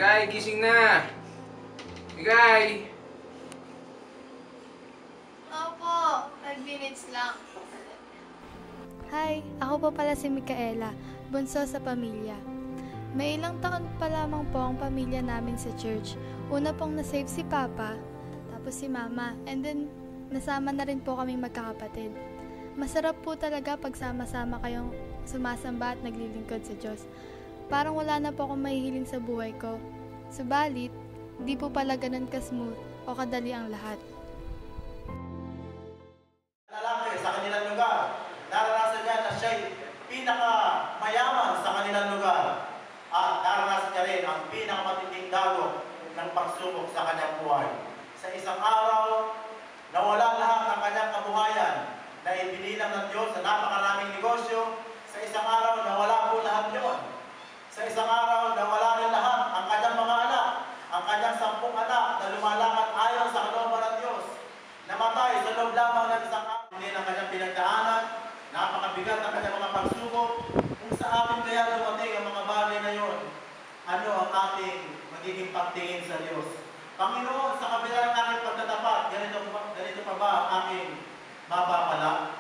Migay, gising na! Migay! Opo, 5 minutes lang. Hi, ako po pala si Micaela, bunso sa pamilya. May ilang taon pa lamang po ang pamilya namin sa church. Una pong nasave si Papa, tapos si Mama, and then nasama na rin po kaming magkakapatid. Masarap po talaga pag sama-sama kayong sumasamba at naglilingkod sa Diyos. Parang wala na po akong mahihiling sa buhay ko. Subalit, di po pala ganun ka-smooth o kadali ang lahat. Lalaki sa kanilang lugar, naranasan niya na siya'y pinakamayaman sa kanilang lugar. At naranasan niya rin ang pinakamatinding dagok ng pagsubok sa kanyang buhay. Sa isang araw, nawala lahat ng kanyang kabuhayan na ibinilang ng Diyos sa napakaraming negosyo. Sa isang araw, nawala po lahat yun. Sa isang araw, nawala rin lahat ang kanyang mga anak, ang kanyang 10 anak na lumalakad ayon sa kalooban ng Diyos. Namatay sa loob lamang ng isang araw. Hindi ng kanyang pinagdaanan, napakabigat ng kanyang mga pagsubok. Kung sa akin kaya dumating ang mga bagay na yun, ano ang ating magiging pagtingin sa Diyos? Panginoon, sa kabila ng aking pagtatapat, ganito pa ba ang aking mapapala?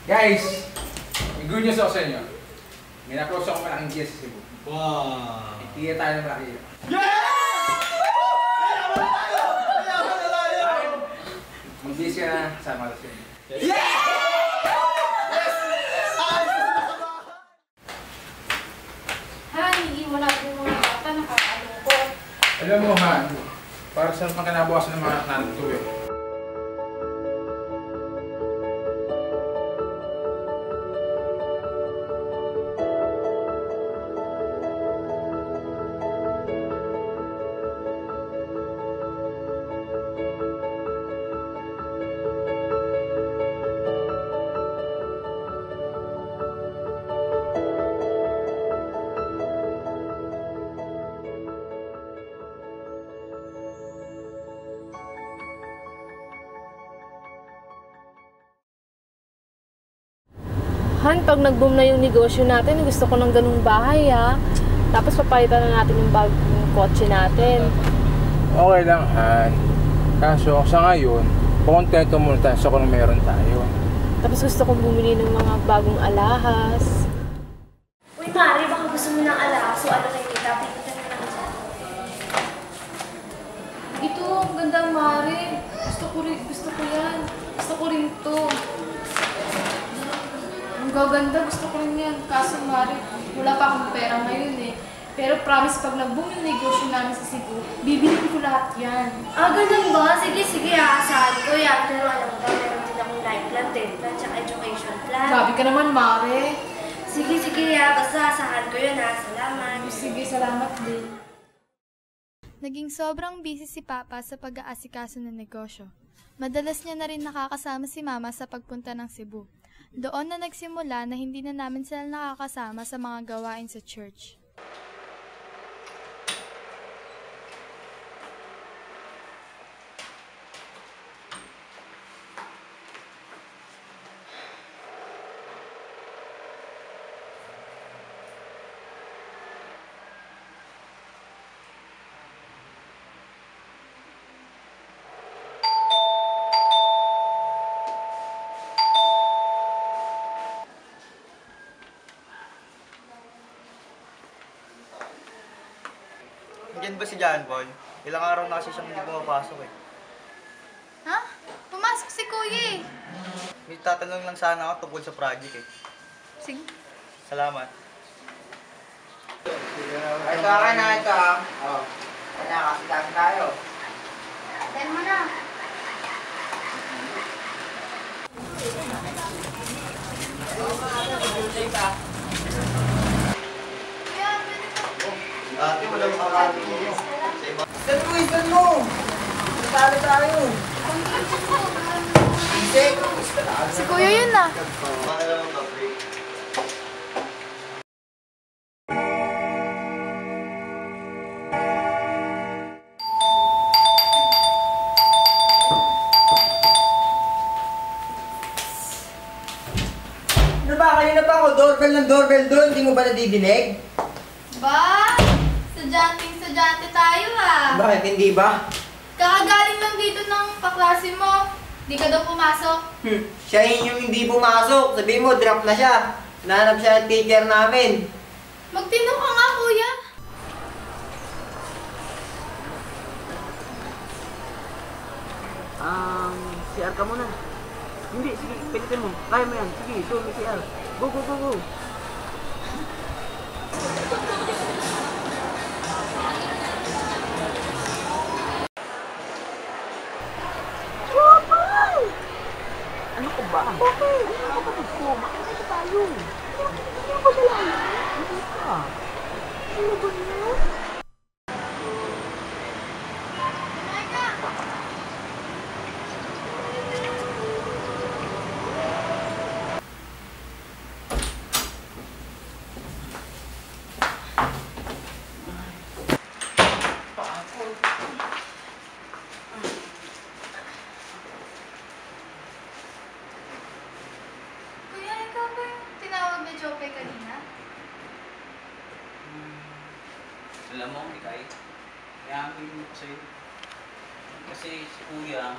Guys! May good news ako sa inyo. May na-close ako malaking deal sa Cebu. Wow! Itigil tayo ng malaki. Mag-deal ka na, sama ka sa inyo. Han, hindi mo na po mga bata, nakakalungkot. Alam mo, Han, para sa mga kinabukasan ng mga anak natin ito eh. Han, pag nag-boom na yung negosyo natin, gusto ko ng ganung bahay ha. Tapos papalitan na natin yung bagong kotse natin. Okay lang, Han. Kaso sa ngayon, pakontento muna tayo sa kung meron tayo. Tapos gusto kong bumili ng mga bagong alahas. Uy, Mari, baka gusto mo ng alahas o ano kayo kita, pipitan na lang dyan. Ito, ang ganda, Mari. Gusto ko yan. Gusto ko rin to. Ang gaganda, gusto ko rin yan. Kaso, Mari, wala pa akong pera ngayon eh. Pero promise, pag nag-boom yung negosyo namin sa Cebu, bibiliin ko lahat yan. Ah, ganun ba? Sige, aasahan ko yan. Pero alam mo ba, meron din akong life plan, debt plan, tsaka education plan. Grabe ka naman, Mari. Sige, basta asahan ko yun ha. Salamat. Sige, salamat din. Naging sobrang busy si Papa sa pag-aasikaso ng negosyo. Madalas niya na rin nakakasama si Mama sa pagpunta ng Cebu. Doon na nagsimula na hindi na namin sila nakakasama sa mga gawain sa church. Nandiyan ba si John Paul? Ilang araw na kasi siyang hindi pumapasok eh. Ha? Pumasok si Kuya eh. May tatanong lang sana ako tungkol sa project eh. Sige. Salamat. Ito akin na ito. Oh. Kaya kasigang tayo. Atin mo na. Ate, wala makakali mo. Isan mo! Natalo tayo! Si Kuya yun ah. Paano lang ba, break? Ano ba? Kanina pa ako, doorbell ng ng doorbell doon? Di mo ba nadidinig? Ba? Sadyante tayo ah. Bakit hindi ba? Kakagaling lang dito ng kaklase mo. Di ka daw pumasok. Siya yung hindi pumasok. Sabihin mo, drop na siya. Nahanap siya ng teacher namin. Magtino ka nga, kuya. CR ka muna. Hindi, sige, pilitin mo. Kaya mo yan. Sige, ito, may CR. Go, go, go, go. Ano ko ba? Okay, ano ka kapatid ko? Makinig tayo. Ano ba nila? Hindi ka. Ano ba nila? Kuya, ikaw ba yung tinawag ni Jope kanina? Alam mo, Mikay, kaya ang ko sa'yo. Kasi si Kuya,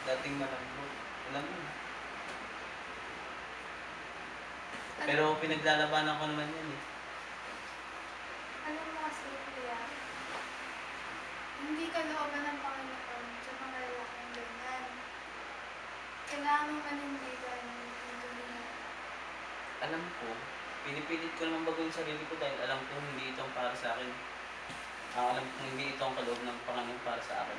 dating malambot. Alam mo. Pero pinaglalabanan ko naman yan eh. Alam mo kasi, kuya, hindi ka looban ng Panginoon sa mga lalaking ganyan. Kailangan mong manindigan ng dunia. Alam ko, pinipilit ko naman bago yung sarili ko dahil alam ko hindi ito ang para sa akin. Alam ko hindi ito ang kaloob ng Panginoon para sa akin.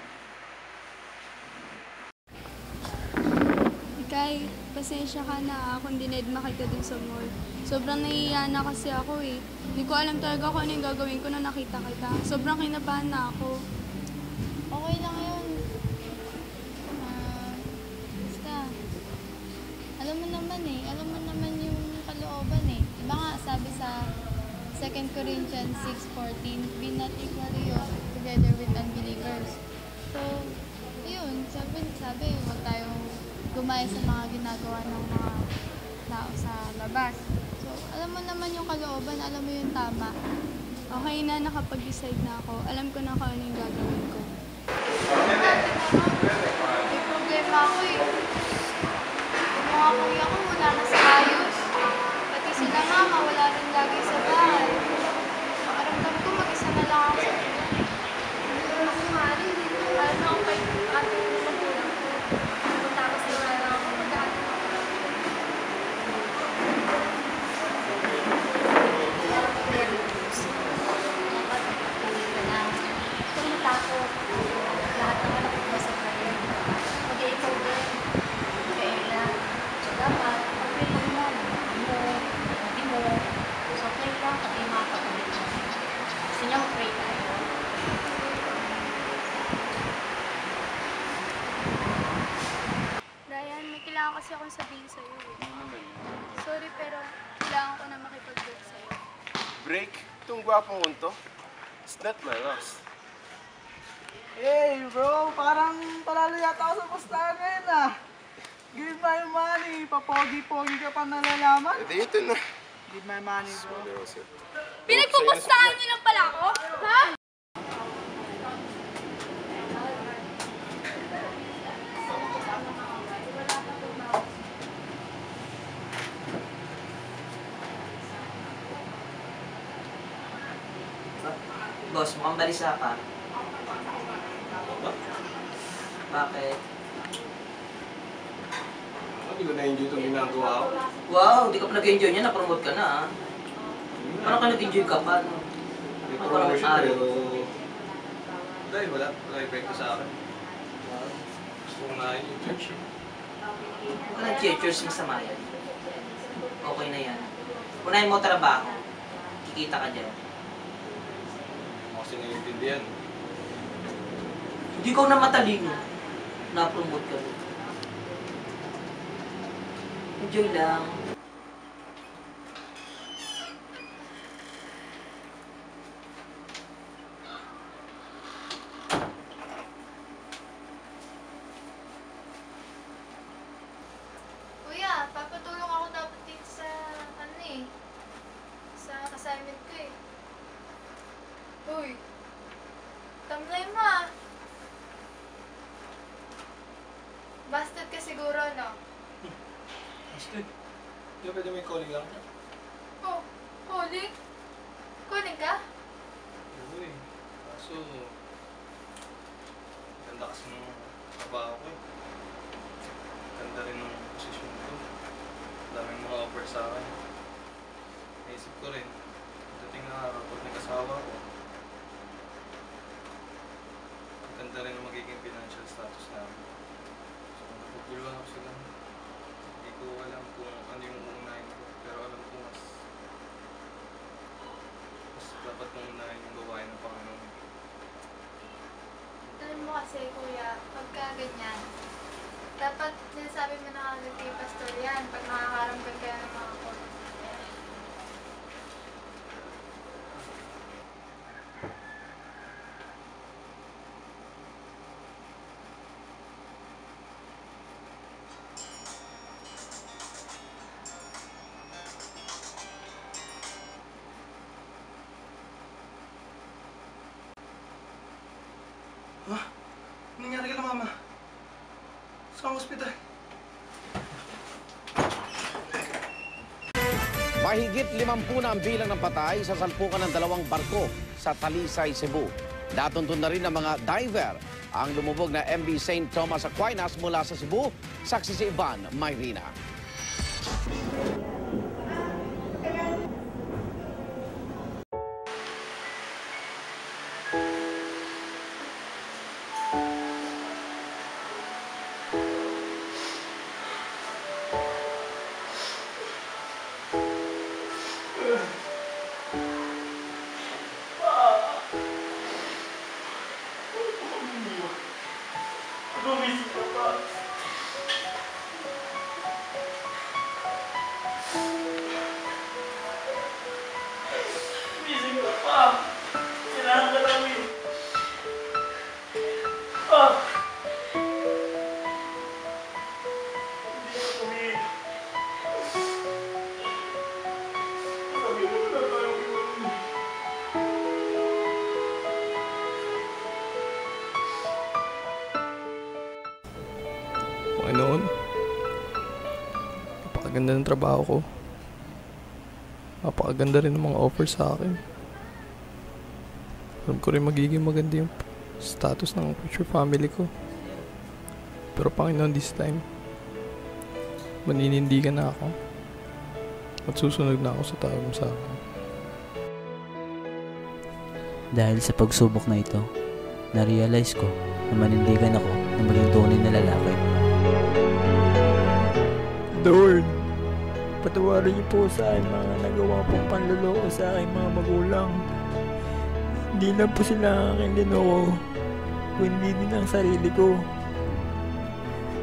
Ikay, pasensya ka na kung dinedma kita dun sa mall. Sobrang nahihiya na kasi ako eh. Hindi ko alam talaga kung ano yung gagawin ko na nakita kita. Sobrang kinabahan na ako. Okay lang yun. Basta, alam mo naman yung kalooban eh. Diba nga, sabi sa 2 Corinthians 6:14, be not equally yoked together with unbelievers. So, yun, sabi, huwag tayong gumaya sa mga ginagawa ng mga tao sa labas. So, alam mo naman yung kalooban, alam mo yung tama. Okay na, nakapag-decide na ako. Alam ko na kung ano yung gagawin ko. May problema ako eh. Yung mga kuya ko wala na sa ayos. Pati sila mama wala rin lagi sa bahay. Makaramdam ko mag-isa na lang ako sa bahay. Hindi ko na kumari. Alam na ako kay ating magulang ko. Tapos na wala na ako mag-aaral ako. Kung matakot, lahat naman ako masakay. Pag ikaw din, Kaela, so dapat, okay lang yan. Hindi mo, so okay lang, pati yung mga kapatid mo. Gusto niya mag-pray tayo. Ryan, may kailangan kasi akong sabihin sa'yo eh. Sorry pero kailangan ko na makipag-break sa'yo. Break? Itong gwapong to? It's not my loss. Hey bro, parang palalo yata ako sa pustahan ngayon ah. Give my money, papogi-pogi ka pa nalalaman. Ito na. Give my money bro. Pinagpupustahan niyo lang pala ako? Ha? Boss, mukhang balisa ka. Bakit? Hindi ko na-enjoy itong ginagawa ko. Wow, di ka pa nag-enjoy niya, na-promote ka na ah. Paano ka nag-enjoy ka pa? No? May promotion pero... Dahil wala epekto sa akin. Gusto ko na yung church. Huwag ka nag-cheers, masama yan. Okay na yan. Unahin mo trabaho, kikita ka dyan. Kasi naiintindihan. Hindi ko na matalino. Na-promote ka rin. Enjoy lang. Kuya, papatulong ako dapat dito sa problema? Busted ka siguro, no? Busted? Di ba pwede may calling lang? Oh, calling? Calling ka? Oo eh. Kaso, ganda kasi ng trabaho ko eh. Ganda rin ng posisyon ko. Daming mga offer sa akin. Naisip ko rin, dating na kapag nag-asawa ko, ganda rin ang magiging financial status namin. So, napupuluhan ako sa ganun. Hindi ko alam kung ano yung uunahin ko, pero alam ko mas dapat mong unahin yung gawain ng Panginoon. Alam mo kasi, kuya, pagka ganyan, dapat sinasabi mo na agad kay pastor yan pag nakakaramdam kaya ng mga call. Ha? Anong nangyari ka na, Mama? Saan ospital? Mahigit 50 na ang bilang ng patay sa salpukan ng 2 barko sa Talisay, Cebu. Natuntun na rin ng mga diver ang lumubog na MV St. Thomas Aquinas mula sa Cebu. Saksi si Ivan Mayrina. Gumising ka pa. Gumising ka pa. Kailangan ka namin. Hindi ka tumihin. Sabi mo na tayong iwan. Panginoon, napakaganda ng trabaho ko. Napakaganda rin ng mga offer sa akin. Alam ko rin magiging maganda yung status ng future family ko. Pero Panginoon, this time, maninindigan na ako at susunod na ako sa tawag mo sa akin. Dahil sa pagsubok na ito, na-realize ko na manindigan ako na maging tunay na lalaki. Lord, patawarin niyo po sa aking mga nagawa pong panluloko sa aking mga magulang. Hindi na po sila ang aking linoko, kundi din ang sarili ko.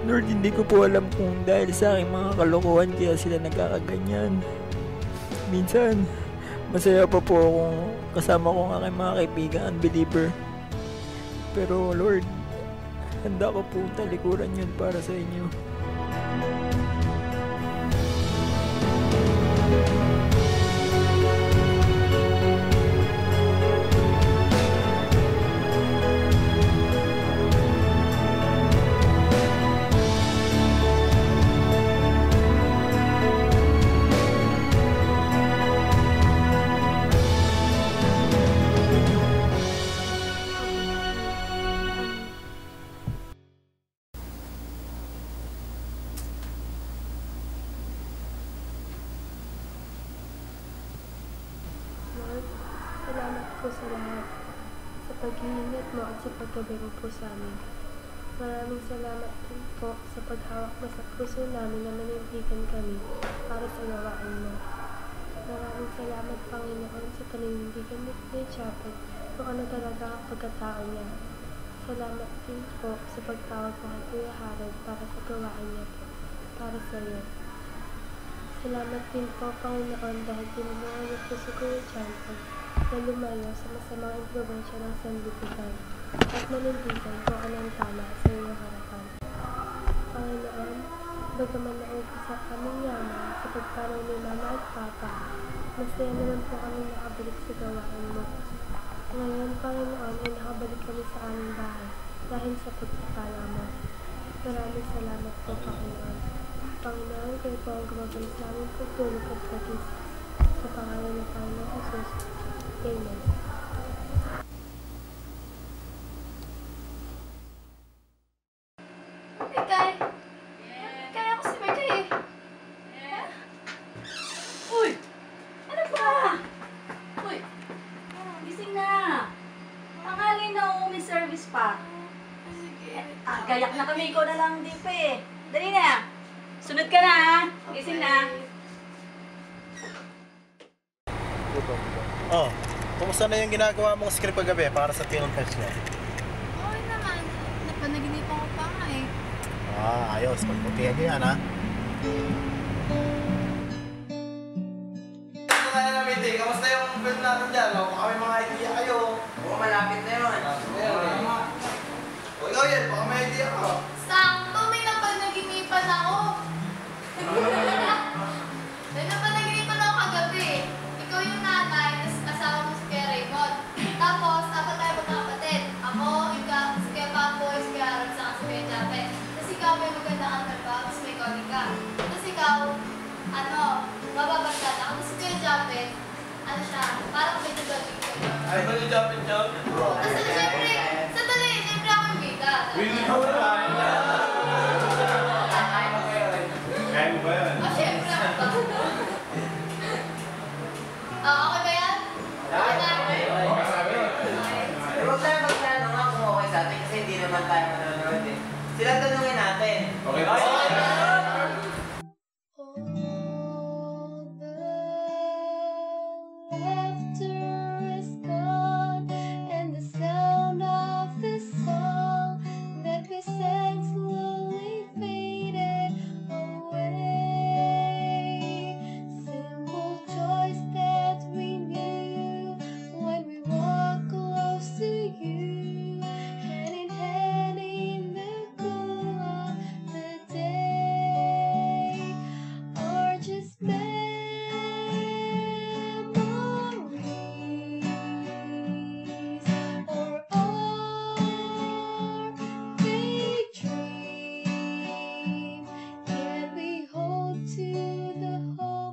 Lord, hindi ko po alam kung dahil sa aking mga kalokohan kaya sila nagkakaganyan. Minsan, masaya pa po akong kasama ko ang aking mga kaibigan unbeliever. Pero Lord, handa ko po talikuran yun para sa inyo. Salamat po sa lahat, sa pag-iingat mo at sa pagkabiro po sa amin. Maraming salamat din po sa paghawak mo sa puso namin na manindigan kami para sa gawain mo. Maraming salamat, Panginoon, sa paninindigan ni Chapel kung ano talaga ang pagkatao niya. Salamat din po sa pagtawag mo kay Kuya Harold para sa gawain niya po, para sa iyo. Salamat din po, Panginoon, dahil tinulungan niyo po si Kuya Chapel na lumayo sa masamang impluwensya ng sanlibutan at manindigan kung anong tama sa iyong harapan. Panginoon, bagaman naubos sa aming yaman sa pagpanaw ni Mama at Papa, masaya naman po kami nakabalik sa gawain mo. Ngayon, Panginoon, ay nakabalik makabalik kami sa aming bahay dahil sa pagpapala mo. Maraming salamat po, Panginoon. Panginoon, kayo po ang gumagalit sa aming pagtulog at pag-isip. Sa pangalan ng Panginoon Jesus. Amen. Kaya ako si Mekay eh. Uy! Ano ba? Uy! Gising na. Tanghali na, may service pa. Gayak na kami, ikaw na lang din pa eh. Dali na. Sunod ka na ha. Gising na. Oh, kumusta na yung ginagawa mong script kagabi para sa film festival? Okay naman. Napanaginipan ko pa nga eh. Ayos. Pagputihan niyo yan, ha? Kamusta yung film natin dyan? Baka may mga idea kayo. Oo, malapit na yun. O ikaw yan, baka may idea ka. Sakto, may napanaginipan ako. May napanaginipan ako kagabi. Ikaw yung nanay, asawa mo si Kuya Raymond. Tapos, apat tayo magkakapatid. Ako, ikaw, si Kuya Papoy, si Kuya Aaron, saka si Kuya Jape. Tapos ikaw may magandang alkalba, tapos may koni ka. Tapos ikaw, mababagkat ako. Tapos si Kuya Jape, ano siya, parang may nagaling ko. Ay, ba yung Jape? Tapos siyempre, siyempre ako yung bida. Kaya mo ba yan? Siyempre ako ba? Okay ba yan? Okay na? Huwag tayo magplano nga kung okay sa atin kasi hindi naman tayo manonood eh. Sila tanungin natin. Okay ba?